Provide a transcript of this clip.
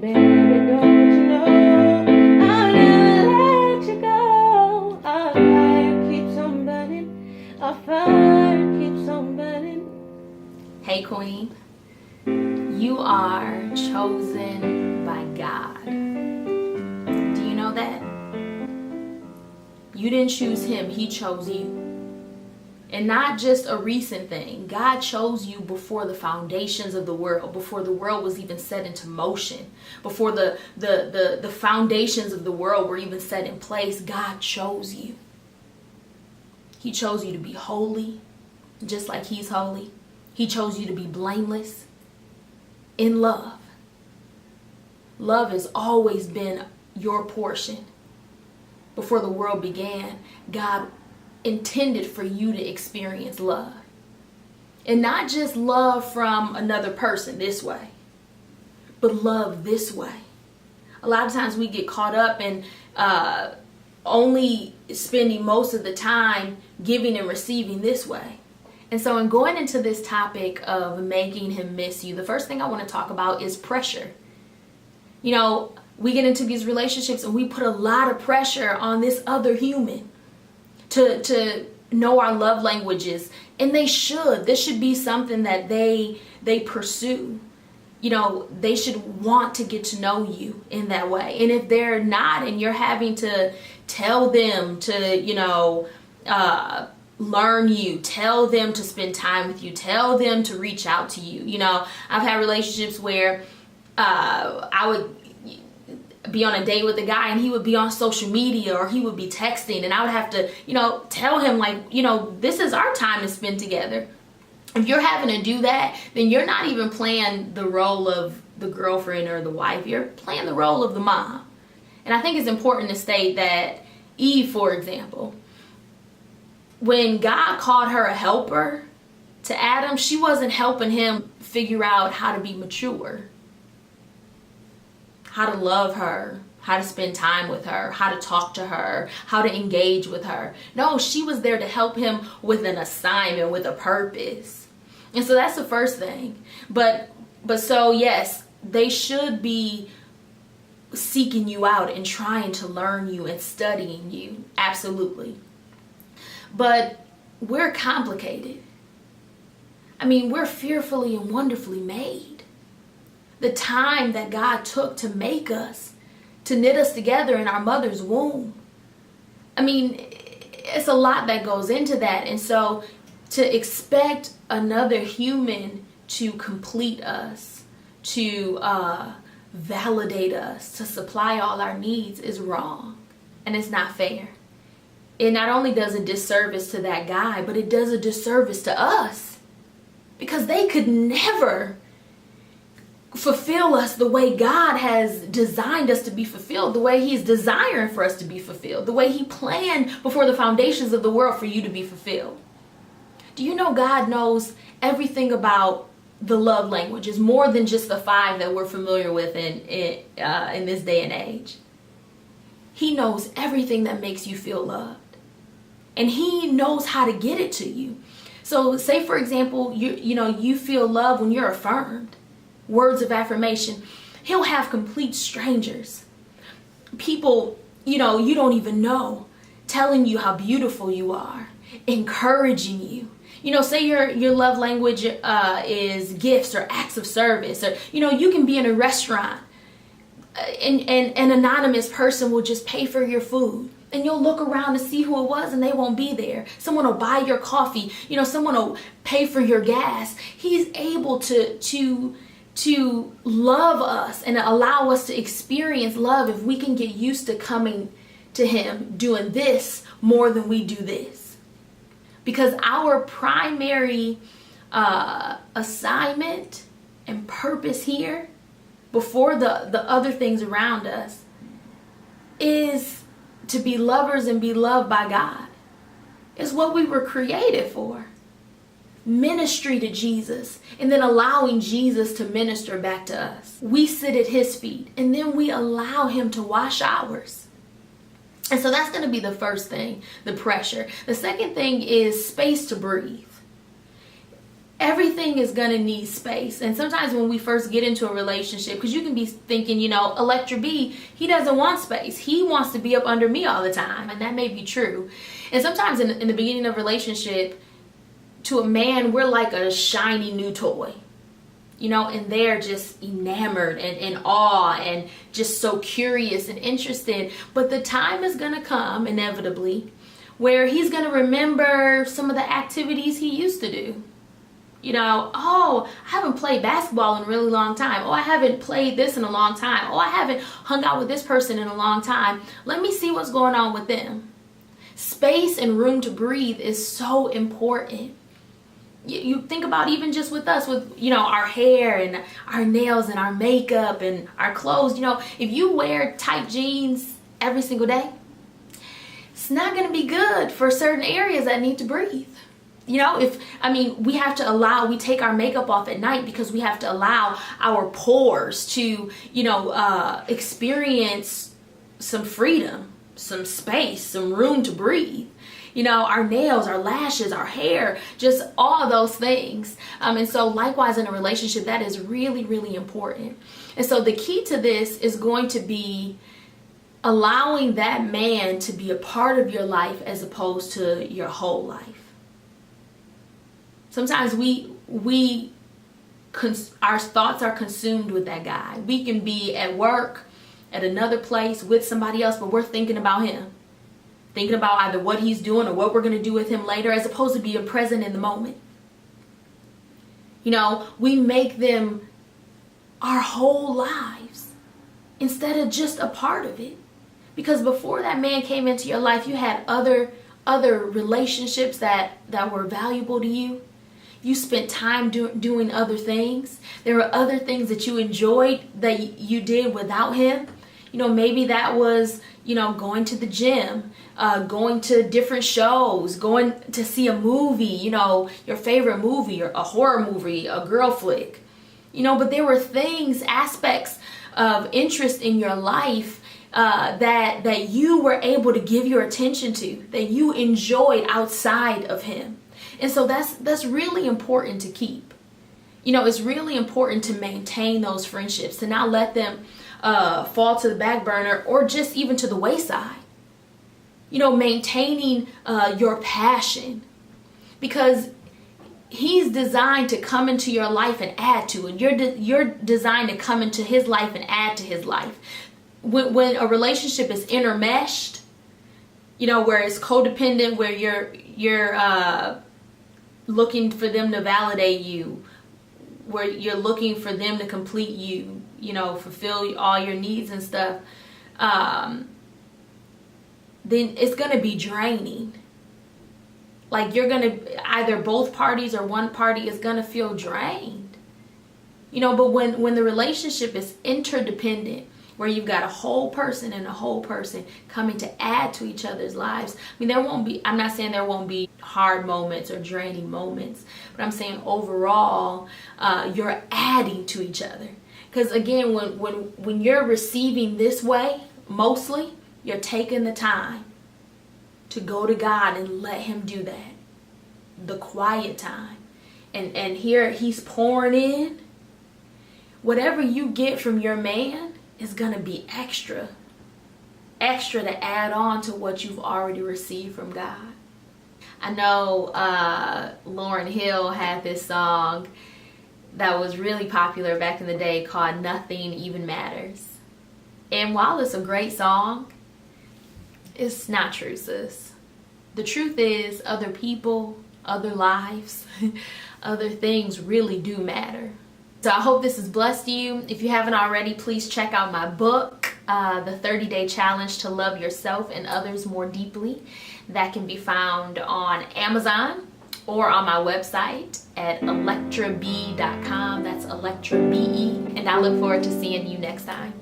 Baby, don't you know I'll never let you go. Our fire keeps on burning. Our fire keeps on burning. Hey Queen, you are chosen by God. Do you know that? You didn't choose him, he chose you. And not just a recent thing. God chose you before the foundations of the world, before the world was even set into motion, before the foundations of the world were even set in place. God chose you. He chose you to be holy, just like he's holy. He chose you to be blameless in love. Love has always been your portion. Before the world began, God intended for you to experience love. And not just love from another person this way, but love this way. A lot of times we get caught up in only spending most of the time giving and receiving this way. And so in going into this topic of making him miss you, the first thing I want to talk about is pressure. You know, we get into these relationships and we put a lot of pressure on this other human to know our love languages, and they should. This should be something that they pursue. You know, they should want to get to know you in that way. And if they're not, and you're having to tell them to, learn you, tell them to spend time with you, tell them to reach out to you. You know, I've had relationships where I would be on a date with a guy and he would be on social media or he would be texting, and I would have to, tell him, like, this is our time to spend together. If you're having to do that, then you're not even playing the role of the girlfriend or the wife. You're playing the role of the mom. And I think it's important to state that Eve, for example, when God called her a helper to Adam, she wasn't helping him figure out how to be mature, how to love her, how to spend time with her, how to talk to her, how to engage with her. No, she was there to help him with an assignment, with a purpose. And so that's the first thing. But so yes, they should be seeking you out and trying to learn you and studying you. Absolutely. But we're complicated. I mean, we're fearfully and wonderfully made. The time that God took to make us, to knit us together in our mother's womb. I mean, it's a lot that goes into that. And so to expect another human to complete us, to validate us, to supply all our needs is wrong. And it's not fair. It not only does a disservice to that guy, but it does a disservice to us. Because they could never fulfill us the way God has designed us to be fulfilled, the way he's desiring for us to be fulfilled, the way he planned before the foundations of the world for you to be fulfilled. Do you know God knows everything about the love languages, more than just the 5 that we're familiar with in this day and age? He knows everything that makes you feel loved. And he knows how to get it to you. So say, for example, you feel love when you're affirmed. Words of affirmation. He'll have complete strangers, people, you don't even know, telling you how beautiful you are, encouraging you. Say your love language is gifts or acts of service, or, you can be in a restaurant and an anonymous person will just pay for your food. And you'll look around to see who it was and they won't be there. Someone will buy your coffee. Someone will pay for your gas. He's able to love us and allow us to experience love if we can get used to coming to him doing this more than we do this. Because our primary assignment and purpose here, before the other things around us, is to be lovers and be loved by God. It's what we were created for. Ministry to Jesus, and then allowing Jesus to minister back to us. We sit at his feet, and then we allow him to wash ours. And so that's going to be the first thing, the pressure. The second thing is space to breathe. Everything is gonna need space. And sometimes when we first get into a relationship, because you can be thinking, Electra B, he doesn't want space. He wants to be up under me all the time. And that may be true. And sometimes in the beginning of a relationship, to a man, we're like a shiny new toy. And they're just enamored and in awe and just so curious and interested. But the time is gonna come, inevitably, where he's gonna remember some of the activities he used to do. Oh, I haven't played basketball in a really long time. Oh, I haven't played this in a long time. Oh, I haven't hung out with this person in a long time. Let me see what's going on with them. Space and room to breathe is so important. You think about even just with us, with, our hair and our nails and our makeup and our clothes. If you wear tight jeans every single day, it's not going to be good for certain areas that need to breathe. We have to we take our makeup off at night because we have to allow our pores to, experience some freedom, some space, some room to breathe. Our nails, our lashes, our hair, just all those things. And so likewise in a relationship, that is really, really important. And so the key to this is going to be allowing that man to be a part of your life as opposed to your whole life. Sometimes our thoughts are consumed with that guy. We can be at work, at another place with somebody else, but we're thinking about him. Thinking about either what he's doing or what we're going to do with him later, as opposed to being present in the moment. We make them our whole lives instead of just a part of it. Because before that man came into your life, you had other relationships that were valuable to you. You spent time doing other things. There were other things that you enjoyed that you did without him. Maybe that was, going to the gym, going to different shows, going to see a movie, your favorite movie, or a horror movie, a girl flick. But there were aspects of interest in your life that you were able to give your attention to, that you enjoyed outside of him. And so that's really important to keep. It's really important to maintain those friendships, to not let them fall to the back burner or just even to the wayside. Maintaining your passion, because he's designed to come into your life and add to it. You're designed to come into his life and add to his life. When a relationship is intermeshed, where it's codependent, where you're looking for them to validate you, where you're looking for them to complete you, fulfill all your needs and stuff, then it's going to be draining. Like you're going to, either both parties or one party is going to feel drained. But when the relationship is interdependent, where you've got a whole person and a whole person coming to add to each other's lives. I'm not saying there won't be hard moments or draining moments, but I'm saying overall, you're adding to each other. Because again, when you're receiving this way, mostly, you're taking the time to go to God and let him do that. The quiet time. And here he's pouring in. Whatever you get from your man is going to be extra to add on to what you've already received from God. I know Lauryn Hill had this song that was really popular back in the day called Nothing Even Matters. And while it's a great song, it's not true, sis. The truth is, other people, other lives, other things really do matter. So I hope this has blessed you. If you haven't already, please check out my book, The 30-Day Challenge to Love Yourself and Others More Deeply. That can be found on Amazon or on my website at electrabe.com. That's ElectraBE. And I look forward to seeing you next time.